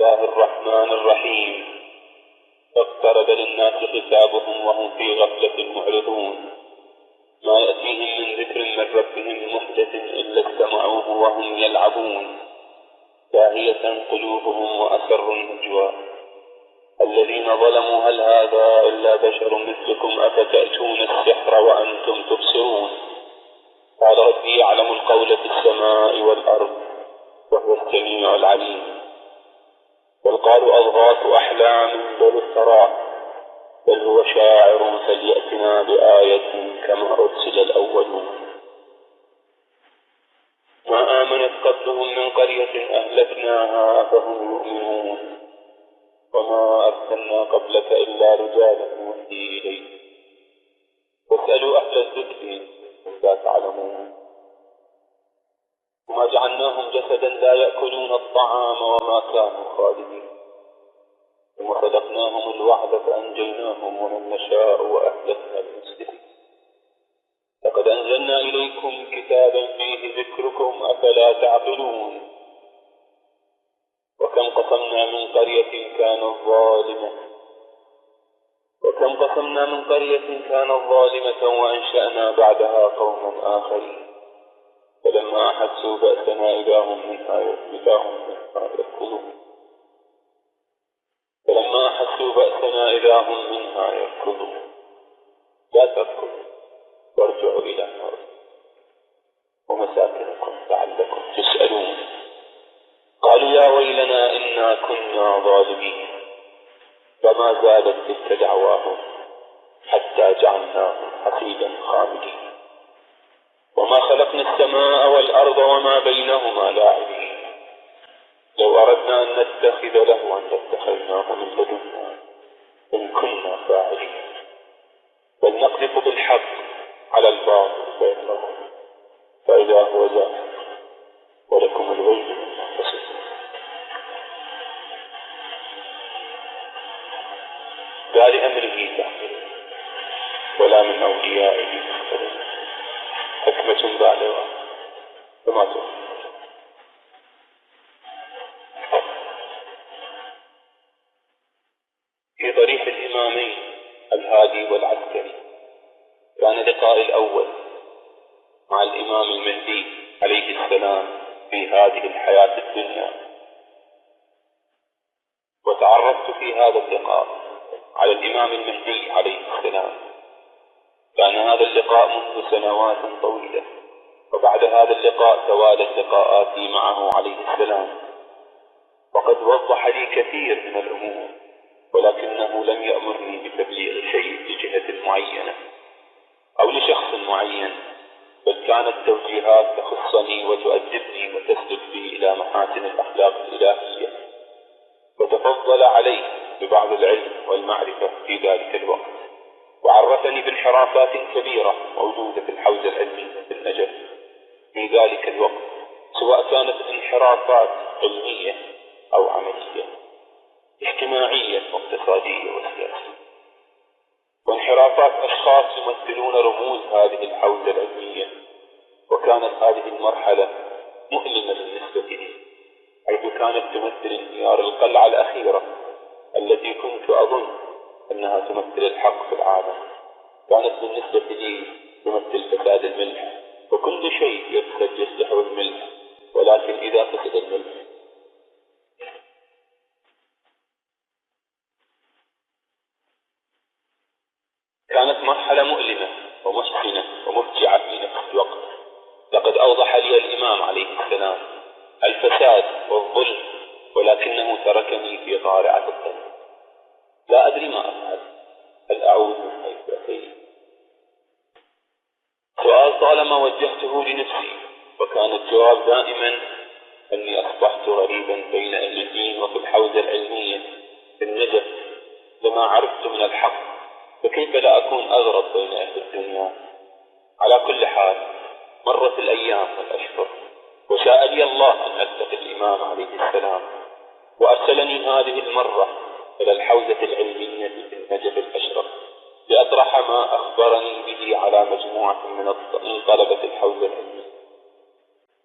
الله الرحمن الرحيم. اقترب للناس حسابهم وهم في غفلة معرضون. ما يأتيهم من ذكر من ربهم محدث إلا استمعوه وهم يلعبون. لاهية قلوبهم وأسروا النجوى. الذين ظلموا هل هذا إلا بشر مثلكم أفتأتون السحر وأنتم تبصرون. قال ربي يعلم القول في السماء والأرض وهو السميع العليم. بل قالوا أضغاث أحلام بل افتراه بل هو شاعر فليأتنا بآية كما أرسل الأولون. ما آمنت قبلهم من قرية أهلكناها فهم يؤمنون. وما أرسلنا قبلك إلا رجالا نوحي إليه. واسألوا أهل الذكر إن لا تعلمون. وما جعلناهم جسدا لا يأكلون الطعام وما كانوا خالدين. ثم صدقناهم الوعد فأنجيناهم ومن نشاء وأهلكنا المسلمين. لقد أنزلنا إليكم كتابا فيه ذكركم أفلا تعقلون. وكم قصمنا من قرية كانت ظالمة وأنشأنا بعدها قوما آخرين. فلما أحسوا بأسنا إذا هم منها يركضون. لا تركضوا وارجعوا إلى النار ومساكنكم لعلكم تسألون. قالوا يا ويلنا إنا كنا ظالمين. فما زالت تلك دعواهم حتى جعلناهم حصيدا خامدين. وما خلقنا السماء والأرض وما بينهما لاعبين. لو أردنا أن نتخذ لهوا لاتخذناه من لدنا إن كنا فاعلين. بل نقذف بالحق على الباطل فيدمغه فإذا هو زاهق ولكم الويل مما تصفون. لا لأمره تحمل ولا من أوليائه تحمل. حكمة بالغة فما تغني. في طريق الإمامين الهادي والعسكري كان اللقاء الأول مع الإمام المهدي عليه السلام في هذه الحياة الدنيا. وتعرفت في هذا اللقاء على الإمام المهدي عليه السلام. كان هذا اللقاء منذ سنوات طويلة. وبعد هذا اللقاء توالت لقاءاتي معه عليه السلام. وقد وضح لي كثير من الأمور ولكنه لم يأمرني بتبليغ شيء لجهة معينة أو لشخص معين. بل كانت توجيهات تخصني وتؤدبني وتسلك بي إلى محاسن الأخلاق الإلهية. وتفضل علي ببعض العلم والمعرفة في ذلك الوقت. وعرفني بانحرافات كبيرة موجودة في الحوزة العلمية في النجف في ذلك الوقت، سواء كانت انحرافات علمية أو عملية، اجتماعية واقتصادية وسياسية، وانحرافات أشخاص يمثلون رموز هذه الحوزة العلمية. وكانت هذه المرحلة مؤلمة بالنسبة لي، حيث كانت تمثل انهيار القلعة الأخيرة التي كنت أظن أنها تمثل الحق في العالم. كانت بالنسبة لي تمثل فساد الملح. وكل شيء يفسد يصلح الملح، ولكن إذا فسد الملح. كانت مرحلة مؤلمة ومحزنة ومفجعة في نفس الوقت. لقد أوضح لي الإمام عليه السلام الفساد والظلم، ولكنه تركني في قارعة الذنب. لا أدري ما أفعل. هل أعود من حيث أتيت؟ سؤال طالما وجهته لنفسي، وكان الجواب دائما أني أصبحت غريبا بين أهل الدين وفي الحوزة العلمية في النجف لما عرفت من الحق، فكيف لا أكون أغرب بين أهل الدنيا؟ على كل حال مرت الأيام والأشهر، وشاء لي الله أن ألتقي الإمام عليه السلام، وأرسلني هذه المرة إلى الحوزة العلمية في النجف الأشرف لأطرح ما أخبرني به على مجموعة من طلبة الحوزة العلمية.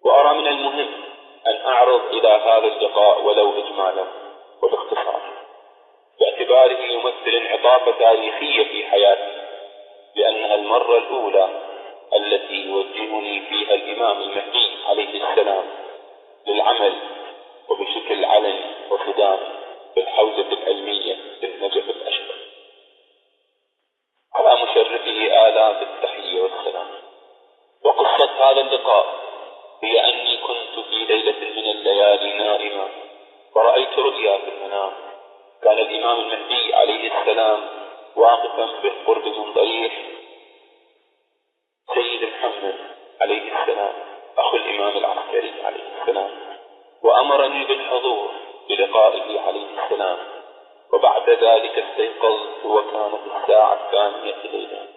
وأرى من المهم أن أعرض إلى هذا اللقاء ولو إجمالا تمثل انعطافة تاريخية في حياتي، لأنها المرة الأولى التي يوجهني فيها الإمام المهدي عليه السلام للعمل وبشكل علني وصدامي في الحوزة العلمية للنجف الأشرف. على مشرفه آلاف التحية والسلام. وقصة هذا اللقاء هي أني كنت في ليلة من الليالي نائما، فرأيت رؤيا في المنام. كان الإمام المهدي عليه السلام واقفا بالقرب من ضريح سيد محمد عليه السلام أخو الإمام العسكري عليه السلام، وأمرني بالحضور للقائه عليه السلام. وبعد ذلك استيقظت وكانت الساعة 2 ليلا،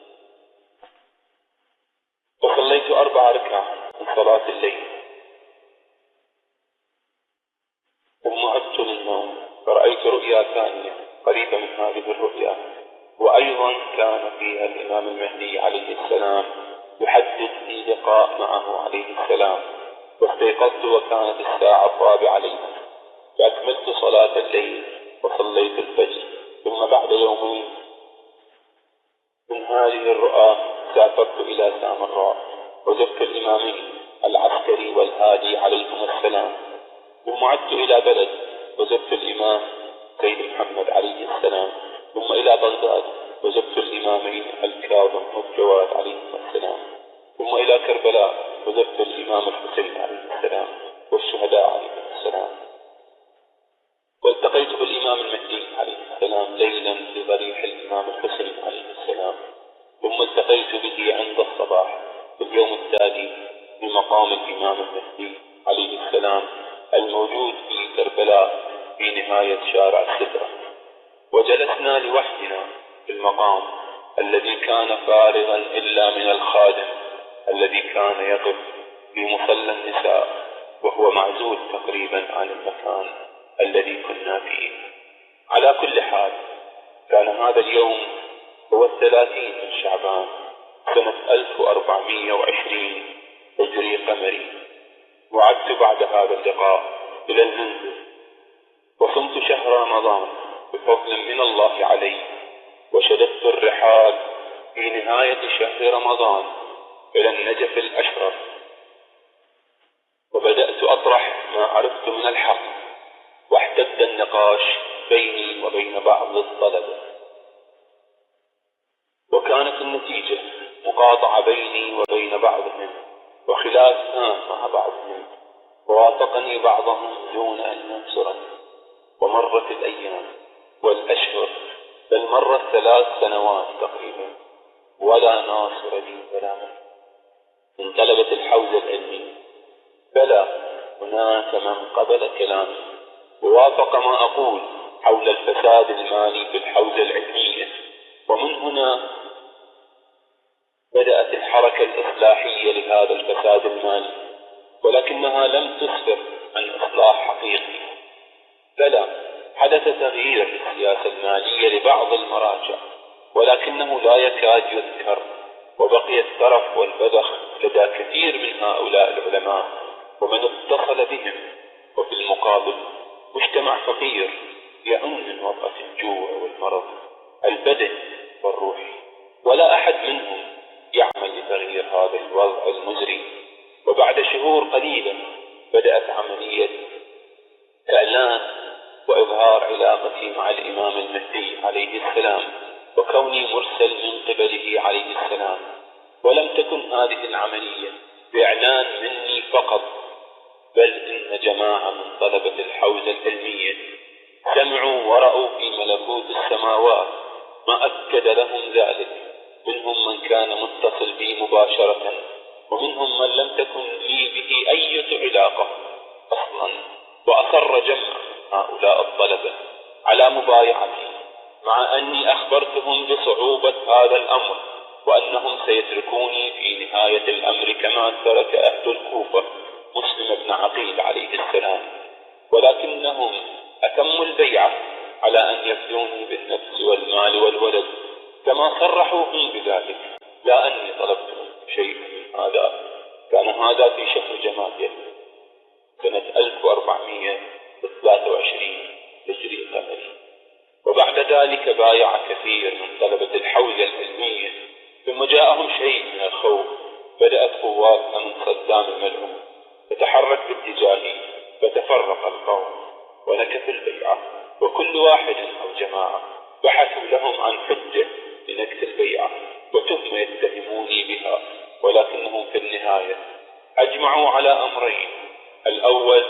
وصليت 4 ركعات من صلاة الليل، ثم عدت للنوم فرأيت رؤيا ثانية قريبة من هذه الرؤيا، وأيضا كان فيها الإمام المهدي عليه السلام يحدث لي لقاء معه عليه السلام. واستيقظت وكانت الساعة 4 ليلا، فأكملت صلاة الليل وصليت الفجر. ثم بعد يومين من هذه الرؤى سافرت إلى سامراء وزرت الإمامين العسكري والهادي عليهم السلام. ثم عدت إلى بلد وزرت الإمام سيد محمد عليه السلام. ثم إلى بغداد وزرت الإمامين الكاظم والجواد عليهم السلام. ثم إلى كربلاء وزرت الإمام الحسين عليه السلام والشهداء عليهم السلام. والتقيت بالإمام المهدي عليه السلام ليلا في ضريح الإمام الحسين عليه السلام. ثم التقيت به عند الصباح في اليوم التالي في مقام الإمام المهدي عليه السلام الموجود في كربلاء في نهاية شارع السدرة. وجلسنا لوحدنا في المقام الذي كان فارغا إلا من الخادم الذي كان يقف في مصلى النساء، وهو معزول تقريبا عن المكان الذي كنا فيه. على كل حال، كان هذا اليوم هو 30 من شعبان سنة 1420 هجري قمري. وعدت بعد هذا اللقاء إلى المنزل، وصمت شهر رمضان بفضل من الله علي، وشددت الرحال في نهاية شهر رمضان إلى النجف الأشرف، وبدأت أطرح ما عرفت من الحق، واحتد النقاش بيني وبين بعض الطلبة، وكانت النتيجة مقاطعة بيني وبين بعضهم وخلاف مع بعضهم، ووافقني بعضهم دون أن ينصرني. ومرت الأيام والأشهر، بل مرت 3 سنوات تقريبا، ولا ناصر لي ولا من طلبة الحوزة العلمية. بلى هناك من قبل كلامي ووافق ما أقول حول الفساد المالي في الحوزة العلمية. ومن هنا بدأت الحركة الإصلاحية لهذا الفساد المالي، ولكنها لم تسفر عن إصلاح حقيقي. بلى حدث تغيير في السياسة المالية لبعض المراجع، ولكنه لا يكاد يذكر، وبقي الترف والبذخ لدى كثير من هؤلاء العلماء ومن اتصل بهم. وفي المقابل مجتمع فقير يعاني من وضعة الجوع والمرض البدني والروحي، ولا أحد منهم يعمل لتغيير هذا الوضع المزري. وبعد شهور قليلة بدأت عملية إعلان وإظهار علاقتي مع الإمام المهدي عليه السلام، وكوني مرسل من قبله عليه السلام. ولم تكن هذه العملية بإعلان مني فقط، بل إن جماعة من طلبة الحوزة العلمية سمعوا ورأوا في ملكوت السماوات ما أكد لهم ذلك. منهم من كان متصل بي مباشرة، ومنهم من لم تكن لي به أي علاقة أصلا. وأصر جمع هؤلاء الطلبة على مبايعتي، مع أني أخبرتهم بصعوبة هذا الأمر، وأنهم سيتركوني في نهاية الأمر كما ترك أهل الكوفة مسلم بن عقيل عليه السلام. ولكنهم أتموا البيعة على أن يفدوني بالنفس والمال والولد، كما صرحوا هم بذلك، لا أني طلبت شيء من هذا. كان هذا في شهر جمادى سنة 1423 هجري قمري. وبعد ذلك بايع كثير من طلبة الحوزة العلمية، ثم جاءهم شيء من الخوف، بدأت قوات أمن صدام الملعون تتحرك باتجاهي، فتفرق القوم ونكثوا البيعة، وكل واحد أو جماعة بحثوا لهم عن حجة لنكث البيعة وتهم يتهموني بها، ولكنهم في النهاية أجمعوا على أمرين: الأول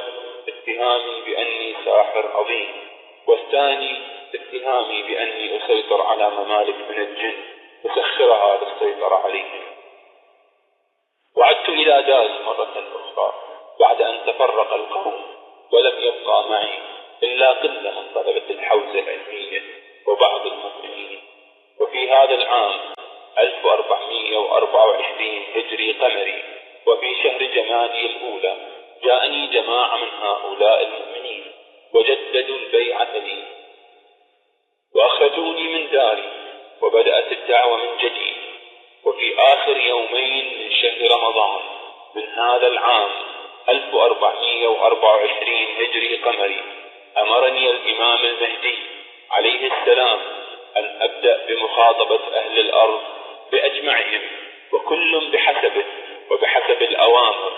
اتهامي بأني ساحر عظيم، والثاني اتهامي بأني أسيطر على ممالك من الجن أسخرها للسيطرة عليهم. وعدت إلى داز مرة أخرى بعد أن تفرق القوم، ولم يبقى معي إلا قلة من طلبة الحوزة العلمية وبعض المؤمنين. وفي هذا العام 1424 هجري قمري، وفي شهر جمادي الأولى، جاءني جماعة من هؤلاء المؤمنين وجددوا البيعة لي وأخرجوني من داري، وبدأت الدعوة من جديد. وفي آخر يومين من شهر رمضان من هذا العام 1424 هجري قمري، أمرني الإمام المهدي عليه السلام أن أبدأ بمخاطبة أهل الأرض بأجمعهم، وكل بحسبه وبحسب الأوامر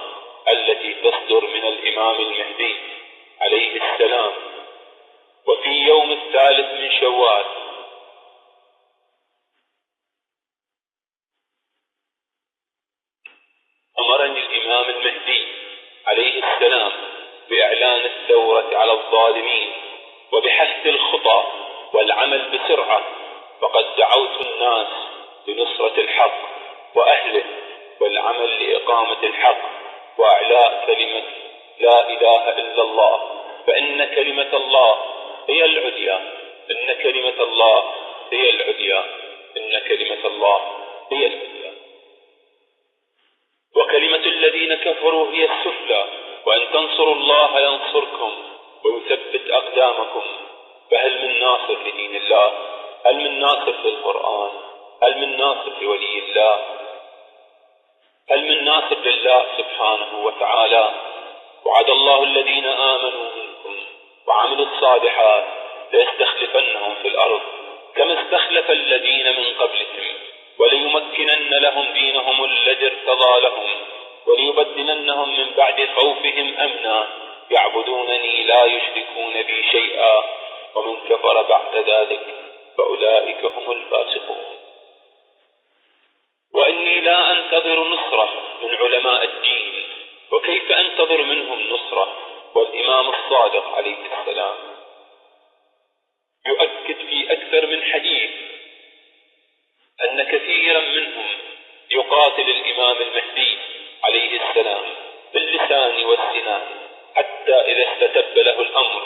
التي تصدر من الإمام المهدي عليه السلام. وفي يوم 3 من شوال أمرني الإمام المهدي عليه السلام بإعلان الثورة على الظالمين وبحث الخطى والعمل بسرعة، فقد دعوت الناس لنصرة الحق وأهله والعمل لإقامة الحق وإعلاء كلمة لا إله إلا الله، فإن كلمة الله هي العليا، إن كلمة الله هي العليا، إن كلمة الله هي العليا، وكلمة الذين كفروا هي السفلى، وأن تنصروا الله ينصركم ويثبت أقدامكم. فهل من ناصر لدين الله؟ هل من ناصر للقرآن؟ هل من ناصر لولي الله؟ هل من ناصر لله سبحانه وتعالى؟ وعد الله الذين آمنوا منكم وعملوا الصالحات ليستخلفنهم في الأرض كما استخلف الذين من قبلهم، وليمكنن لهم دينهم الذي ارتضى لهم، وليبدلنهم من بعد خوفهم أمنا يعبدونني لا يشركون بي شيئا، ومن كفر بعد ذلك فأولئك هم الفاسقون. وإني لا أنتظر نصرة من علماء الدين، وكيف أنتظر منهم نصرة والإمام الصادق عليه السلام يؤكد في أكثر من حديث أن كثيرا منهم يقاتل الإمام المهدي عليه السلام باللسان والسنان، حتى إذا استتب له الأمر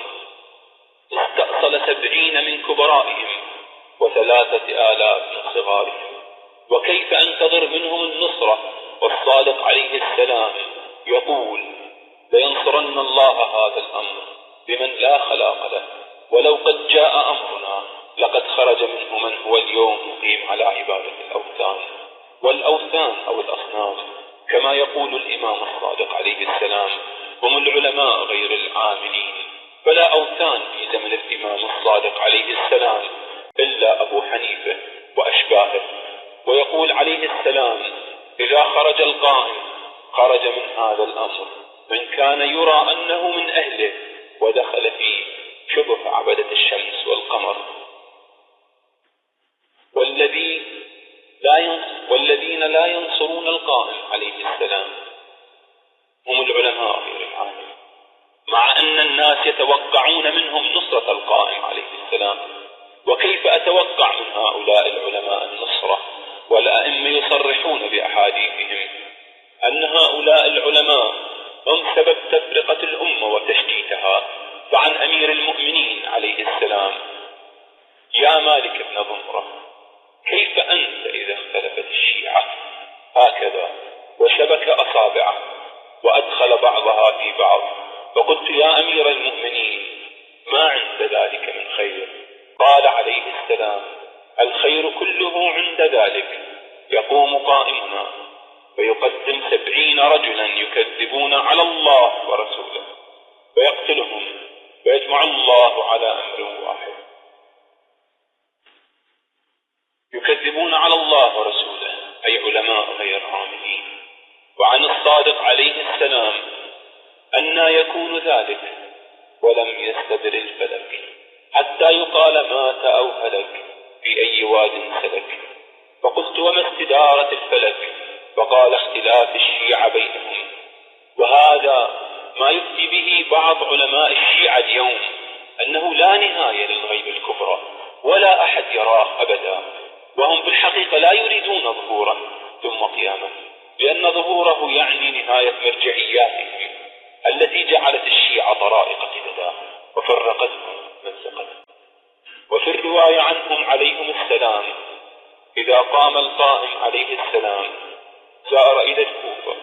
استأصل 70 من كبرائهم و3000 من صغارهم. وكيف أنتظر منهم النصرة والصادق عليه السلام يقول: لينصرن الله هذا الأمر بمن لا خلاق له، ولو قد جاء أمرنا لقد خرج منه من هو اليوم مقيم على عبادة الأوثان. والأوثان أو الأصنام كما يقول الإمام الصادق عليه السلام هم العلماء غير العاملين، فلا أوثان في زمن الإمام الصادق عليه السلام إلا أبو حنيفة وأشباهه. ويقول عليه السلام: إذا خرج القائم خرج من هذا الأمر من كان يرى أنه من أهله ودخل فيه شبه عبدة الشمس والقمر. والذين لا ينصرون القائم عليه السلام هم العلماء غير العاملين، مع أن الناس يتوقعون منهم نصرة القائم عليه السلام. وكيف أتوقع من هؤلاء العلماء النصرة والأئمة يصرحون بأحاديثهم أن هؤلاء العلماء هم سبب تفرقة الأمة وتشتيتها؟ فعن أمير المؤمنين عليه السلام: يا مالك بن ضمرة، كيف أنت إذا اختلفت الشيعة هكذا؟ وشبك أصابعه وأدخل بعضها في بعض، فقلت: يا أمير المؤمنين، ما عند ذلك من خير؟ قال عليه السلام: الخير كله عند ذلك. يقوم قائمنا ويقدم 70 رجلا يكذبون على الله ورسوله ويقتلهم ويجمع الله على أمر واحد. يكذبون على الله ورسوله، أي علماء غير عاملين. وعن الصادق عليه السلام أن يكون ذلك ولم يستدر الفلك حتى يقال مات أو هلك في أي واد سلك. فقلت وما استدارة الفلك؟ فقال اختلاف الشيعة بينهم. وهذا ما يفتي به بعض علماء الشيعة اليوم، أنه لا نهاية للغيب الكبرى ولا أحد يراه أبدا، وهم بالحقيقة لا يريدون ظهورا ثم قيامة، لأن ظهوره يعني نهاية مرجعياتهم التي جعلت الشيعة طرائق قددا وفرقتهم ممزقا. وفي الرواية عنهم عليهم السلام إذا قام القائم عليه السلام سار إلى الكوفة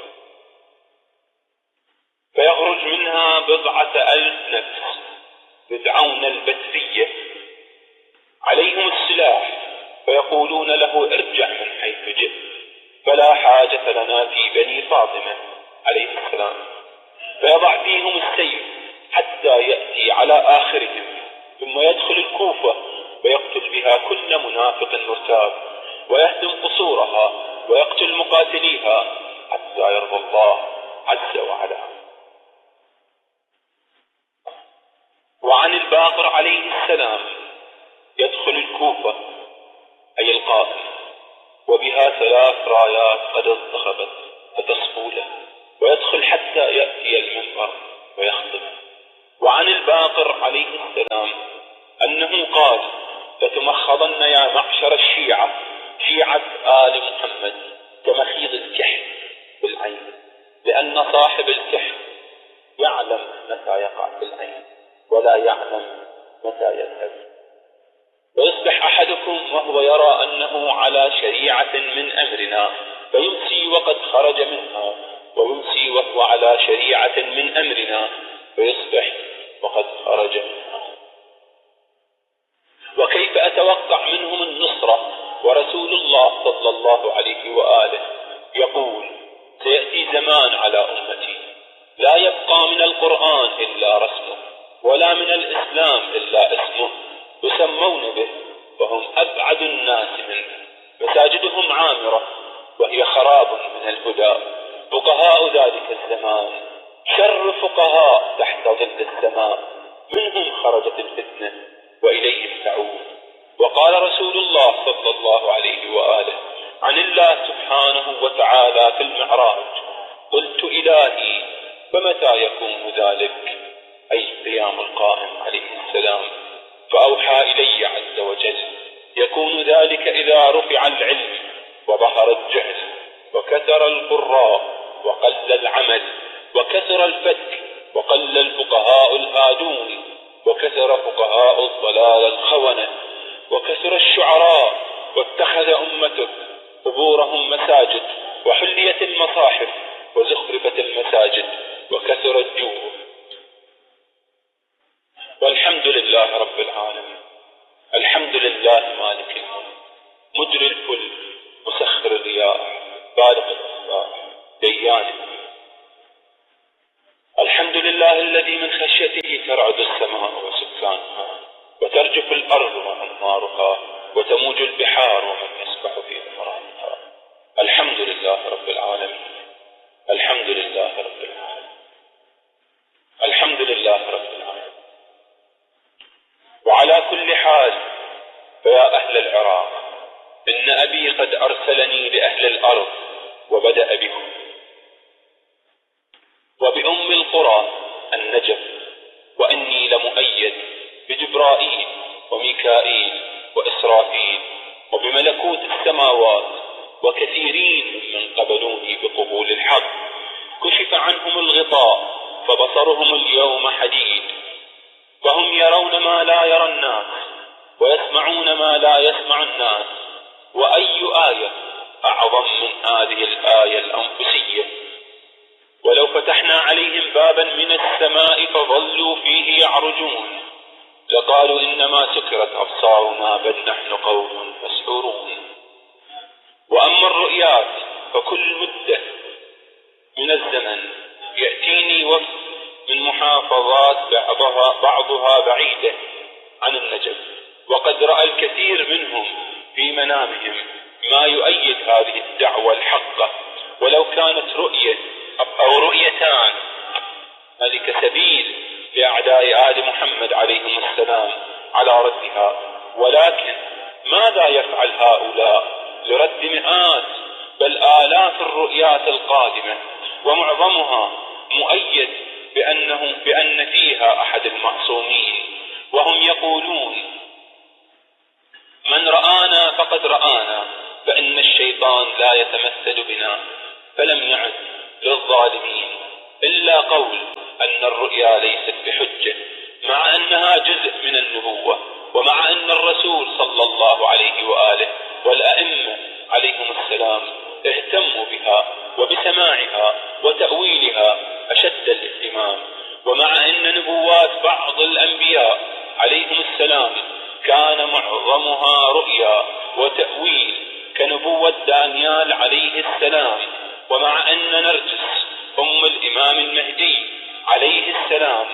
فيخرج منها 1,000 نفس يدعون البترية عليهم السلاح، فيقولون له ارجع من حيث جئت، فلا حاجة لنا في بني فاطمة عليه السلام. فيضع فيهم السيف حتى يأتي على آخرهم، ثم يدخل الكوفة ويقتل بها كل منافق مرتاب، ويهدم قصورها ويقتل مقاتليها حتى يرضى الله عز وعلا. وعن الباقر عليه السلام يدخل الكوفة أي القائم وبها 3 رايات قد اضطخبت فتصفو له، ويدخل حتى يأتي المنبر ويخطب. وعن الباقر عليه السلام أنه قال لتمخضن يا معشر الشيعة شيعة آل محمد كمخيض الكحل بالعين، لأن صاحب الكحل يعلم متى يقع في العين ولا يعلم متى يذهب. ويصبح أحدكم وهو يرى أنه على شريعة من أمرنا فيمسي وقد خرج منها، ويمسي وهو على شريعة من أمرنا فيصبح وقد خرج منها. وكيف أتوقع منهم النصرة ورسول الله صلى الله عليه وآله يقول سيأتي زمان على أمتي لا يبقى من القرآن إلا رسمه ولا من الإسلام إلا اسمه، يسمون به وهم أبعد الناس منه، مساجدهم عامرة وهي خراب من الهدى. فقهاء ذلك الزمان شر فقهاء تحت ظل السماء، منهم خرجت الفتنة وإليهم تعود. وقال رسول الله صلى الله عليه وآله عن الله سبحانه وتعالى في المعراج قلت إلهي فمتى يكون ذلك؟ أي قيام القائم عليه السلام. فأوحى إلي عز وجل يكون ذلك إذا رفع العلم وظهر الجهل وكثر القراء وقل العمل وكثر الفتك وقل الفقهاء الهادون وكثر فقهاء الضلال الخونة وكثر الشعراء واتخذ أمتك قبورهم مساجد وحليت المصاحف وزخرفت المساجد وكثر الجوع. والحمد لله رب العالمين. الحمد لله مالك الملك مجري الفلك مسخر الرياح بالغ الأسباب ديان. الحمد لله الذي من خشيته ترعد السماء وسكانها وترجف الأرض وأنهارها وتموج البحار ومن يسبح في أمرانها. الحمد لله رب العالمين. الحمد لله رب العالمين. الحمد لله رب العالمين. وعلى كل حال فيا أهل العراق إن أبي قد أرسلني لأهل الأرض وبدأ بهم وبأم القرى النجف، وأني لمؤيد بجبرائيل وميكائيل وإسرافيل وبملكوت السماوات وكثيرين ممن قبلوني بقبول الحق. كشف عنهم الغطاء فبصرهم اليوم حديد، وهم يرون ما لا يرى الناس ويسمعون ما لا يسمع الناس. وأي آية أعظم من هذه الآية الأنفسية؟ ولو فتحنا عليهم بابا من السماء فظلوا فيه يعرجون لقالوا إنما سكرت أبصارنا بل نحن قوم مسحورون. وأما الرؤيات فكل مدة من الزمن يأتيني وفد من محافظات بعضها بعيدة عن النجف، وقد رأى الكثير منهم في منامهم ما يؤيد هذه الدعوة الحقة، ولو كانت رؤية أو رؤيتان لكسبيل لأعداء آل محمد عليهم السلام على ردها. ولكن ماذا يفعل هؤلاء لرد مئات بل آلاف الرؤيات القادمة، ومعظمها مؤيد بأن فيها أحد المعصومين، وهم يقولون من رآنا فقد رآنا، فإن الشيطان لا يتمثل بنا، فلم يعد للظالمين إلا قول أن الرؤيا ليست بحجة، مع أنها جزء من النبوة، ومع أن الرسول صلى الله عليه وآله والأئمة عليهم السلام اهتموا بها وبسماعها وتأويلها أشد الاهتمام، ومع أن نبوات بعض الأنبياء عليهم السلام كان معظمها رؤيا وتأويل كنبوة دانيال عليه السلام، ومع أن نرجس أم الإمام المهدي عليه السلام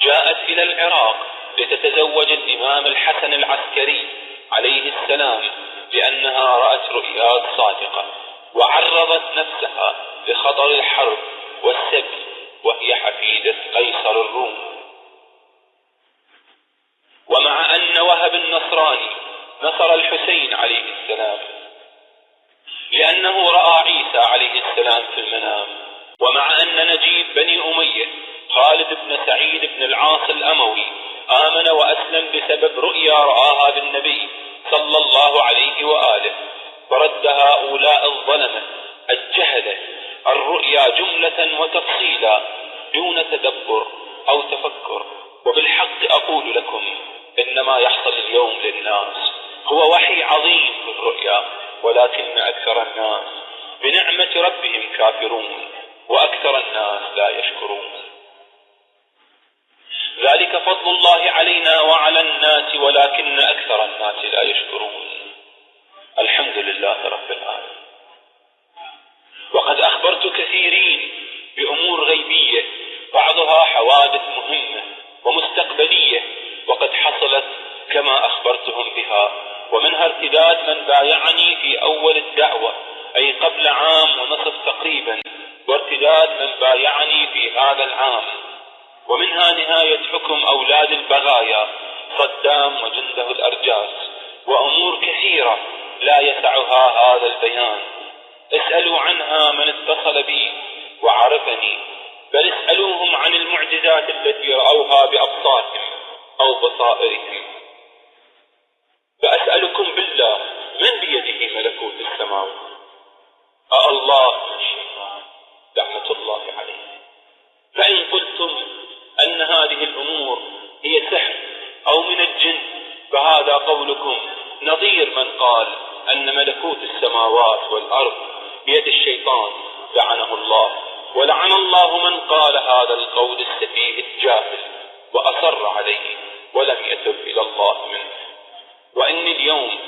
جاءت إلى العراق لتتزوج الإمام الحسن العسكري عليه السلام لأنها رأت رؤيات صادقة، وعرضت نفسها لخطر الحرب والسبي وهي حفيدة قيصر الروم. ومع أن وهب النصراني نصر الحسين عليه السلام لأنه رأى عيسى عليه السلام في المنام، ومع أن نجيب بني أمية خالد بن سعيد بن العاص الأموي آمن وأسلم بسبب رؤيا رآها بالنبي صلى الله عليه وآله، فرد هؤلاء الظلمة الجهلة الرؤيا جملة وتفصيلا دون تدبر أو تفكر. وبالحق أقول لكم إن ما يحصل اليوم للناس هو وحي عظيم في الرؤيا، ولكن أكثر الناس بنعمة ربهم كافرون، وأكثر الناس لا يشكرون. ذلك فضل الله علينا وعلى الناس ولكن أكثر الناس لا يشكرون. الحمد لله رب العالمين. وقد أخبرت كثيرين بأمور غيبية بعضها حوادث مهمة ومستقبلية وقد حصلت كما أخبرتهم بها، ومنها ارتداد من بايعني في أول الدعوة أي قبل عام ونصف تقريبا، وارتداد من بايعني في هذا العام، ومنها نهاية حكم أولاد البغايا صدام وجنده الأرجاس، وأمور كثيرة لا يسعها هذا البيان. اسألوا عنها من اتصل بي وعرفني، بل اسألوهم عن المعجزات التي رأوها بأبصارهم أو بصائرهم. فأسألكم بالله من بيده ملكوت السماوات؟ الله من الشيطان لعنة الله عليه. فإن قلتم أن هذه الأمور هي سحر أو من الجن فهذا قولكم نظير من قال أن ملكوت السماوات والأرض بيد الشيطان لعنه الله، ولعن الله من قال هذا القول السفيه الجاهل وأصر عليه ولم يتب إلى الله منه. وإني اليوم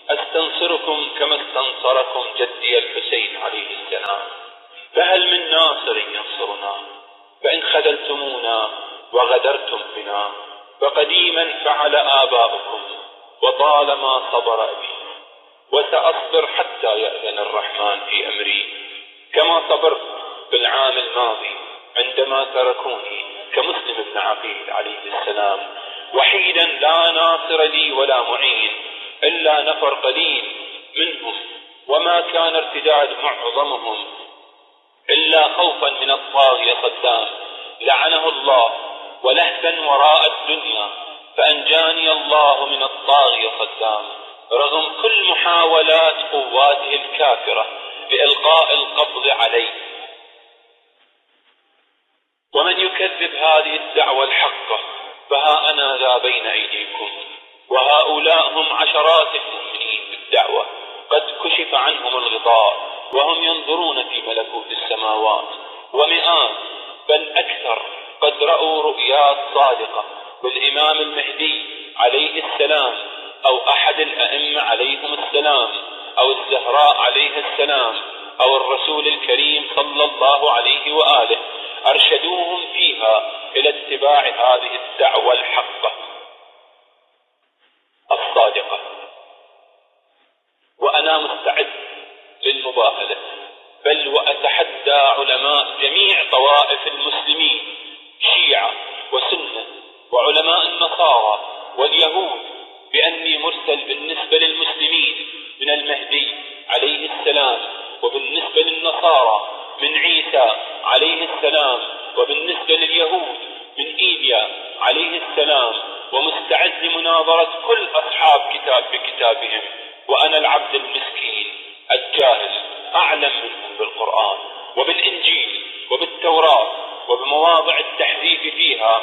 أستنصركم كما استنصركم جدي الحسين عليه السلام، فهل من ناصر ينصرنا؟ فإن خذلتمونا وغدرتم بنا فقديما فعل آباؤكم وطالما صبر أبي، وسأصبر حتى يأذن الرحمن في أمري، كما صبرت في العام الماضي عندما تركوني كمسلم بن عقيل عليه السلام وحيدا لا ناصر لي ولا معين إلا نفر قليل منهم، وما كان ارتداد معظمهم إلا خوفا من الطاغية صدام لعنه الله، ولهفا وراء الدنيا فأنجاني الله من الطاغية صدام رغم كل محاولات قواته الكافرة لإلقاء القبض عليه. ومن يكذب هذه الدعوة الحقة فها أنا ذا بين أيديكم، وهؤلاء هم عشرات المؤمنين بالدعوة قد كشف عنهم الغطاء وهم ينظرون في ملكوت السماوات، ومئات بل أكثر قد رأوا رؤيات صادقة بالإمام المهدي عليه السلام أو أحد الأئمة عليهم السلام أو الزهراء عليه السلام أو الرسول الكريم صلى الله عليه وآله، أرشدوهم فيها إلى اتباع هذه الدعوة الحقة الصادقة. وأنا مستعد للمباهلة، بل وأتحدى علماء جميع طوائف المسلمين، شيعة وسنة وعلماء النصارى واليهود، بأني مرسل بالنسبة للمسلمين من المهدي عليه السلام، وبالنسبة للنصارى من عيسى عليه السلام، وبالنسبة لليهود من إيليا عليه السلام، ومستعد لمناظرة كل أصحاب كتاب بكتابهم، وأنا العبد المسكين الجاهل أعلم منهم بالقرآن وبالإنجيل وبالتوراة وبمواضع التحريف فيها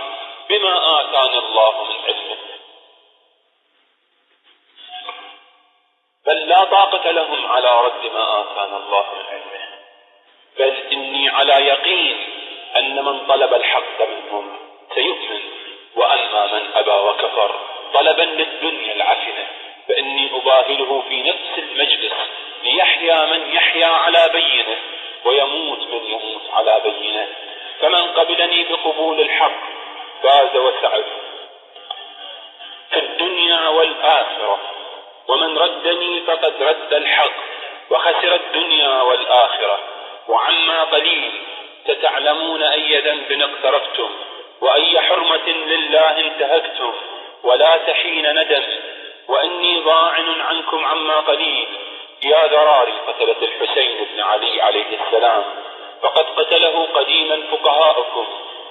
بما آتاني الله من علمه، بل لا طاقة لهم على رد ما آتانا الله من علمه، بل إني على يقين أن من طلب الحق منهم سيؤمن، وأما من أبى وكفر طلبا للدنيا العفنة فإني أباهله في نفس المجلس، ليحيا من يحيا على بينه ويموت من يموت على بينه. فمن قبلني بقبول الحق فاز وسعد في الدنيا والآخرة، ومن ردني فقد رد الحق وخسر الدنيا والآخرة. وعما قليل ستعلمون أي ذنب اقترفتم وأي حرمة لله انتهكتم، ولا تحين ندم، وإني ضاعن عنكم عما قليل. يا ذراري قتلة الحسين بن علي عليه السلام، فقد قتله قديما فقهاؤكم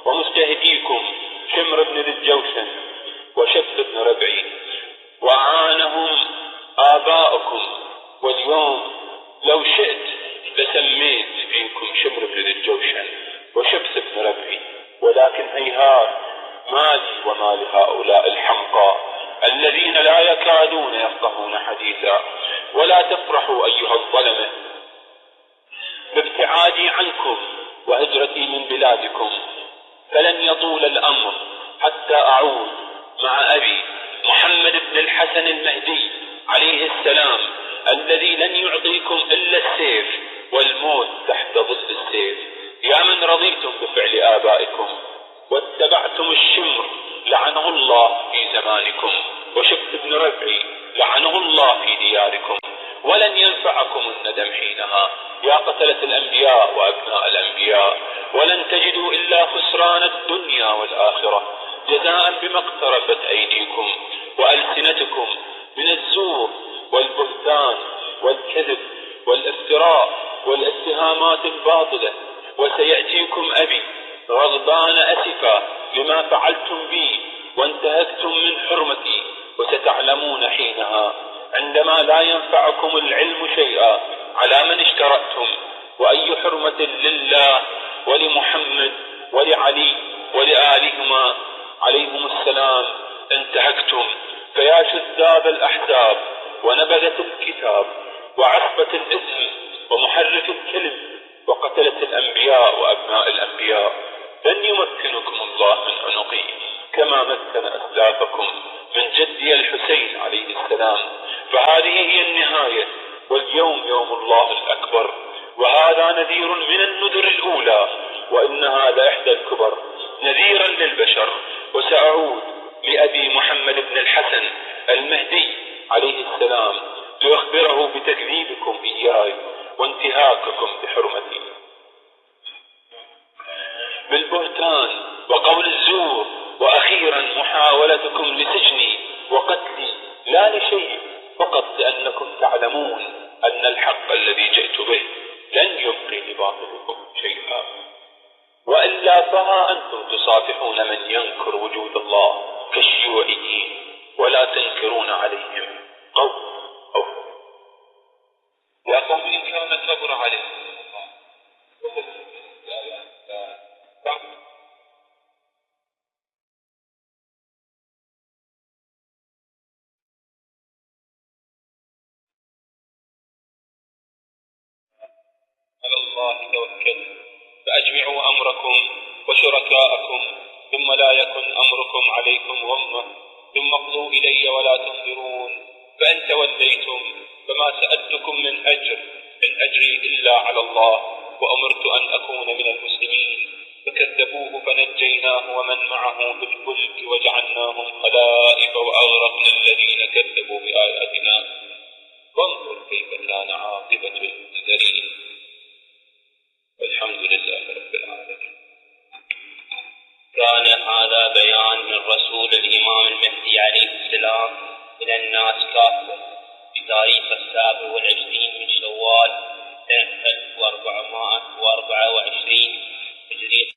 ومجتهديكم شمر بن ذي الجوشن وشبث بن ربعي، وعانهم آباؤكم، واليوم لو شئت لسميت فيكم شمر بن ذي الجوشن وشبث بن ربعي، ولكن هيهات ما لي وما لهؤلاء الحمقى الذين لا يكادون يفقهون حديثا. ولا تفرحوا أيها الظلمة بابتعادي عنكم وهجرتي من بلادكم، فلن يطول الأمر حتى أعود مع أبي محمد بن الحسن المهدي عليه السلام، الذي لن يعطيكم إلا السيف والموت تحت ظل السيف. يا من رضيتم بفعل آبائكم واتبعتم الشمر لعنه الله في زمانكم، وشبث بن ربعي لعنه الله في دياركم، ولن ينفعكم الندم حينها يا قتلة الأنبياء وأبناء الأنبياء، ولن تجدوا إلا خسران الدنيا والآخرة جزاء بما اقترفت أيديكم وألسنتكم من الزور والبهتان والكذب والافتراء والاتهامات الباطلة. وسيأتيكم أبي غضبان أسفا لما فعلتم بي وانتهكتم من حرمتي، وستعلمون حينها عندما لا ينفعكم العلم شيئا على من اشترأتم، وأي حرمة لله ولمحمد ولعلي ولآلهما عليهم السلام انتهكتم. فيا شذاب الأحزاب ونبذة الكتاب وعصبة الإثم ومحرف الكلم وقتلة الأنبياء وأبناء الأنبياء، لن يمكنكم الله من عنقي كما مكن أسلافكم من جدي الحسين عليه السلام. فهذه هي النهاية، واليوم يوم الله الأكبر، وهذا نذير من النذر الأولى، وإنها لإحدى الكبر نذيرا للبشر. وسأعود لأبي محمد بن الحسن المهدي عليه السلام لأخبره بتكذيبكم إياي وانتهاككم بحرمتي بالبهتان وقول الزور، وأخيرا محاولتكم لسجني وقتلي لا لشيء، فقط لأنكم تعلمون أن الحق الذي جئت به لن يبقي لباطلكم شيئا، وإلا فها أنتم تصافحون من ينكر وجود الله كالشيوعيين ولا تنكرون عليهم قول أو يا قوم إن كان الصبر عليكم على الله توكل، فأجمعوا أمركم وشركاءكم، ثم لا يكن أمركم عليكم غمة، ثم اقضوا إلي ولا تنظرون. فإن توليتم فما سألتكم من أجر إن أجري إلا على الله، وأمرت أن أكون من المسلمين. فكذبوه فنجيناه ومن معه بالفلك وجعلناهم خلائف وأغرقنا الذين كذبوا بآياتنا وانظر كيف كان عاقبة المنذرين. والحمد لله رب العالمين. كان هذا بيان من رسول الإمام المهدي عليه السلام إلى الناس كافة بتاريخ 27 من شوال 1424 هجري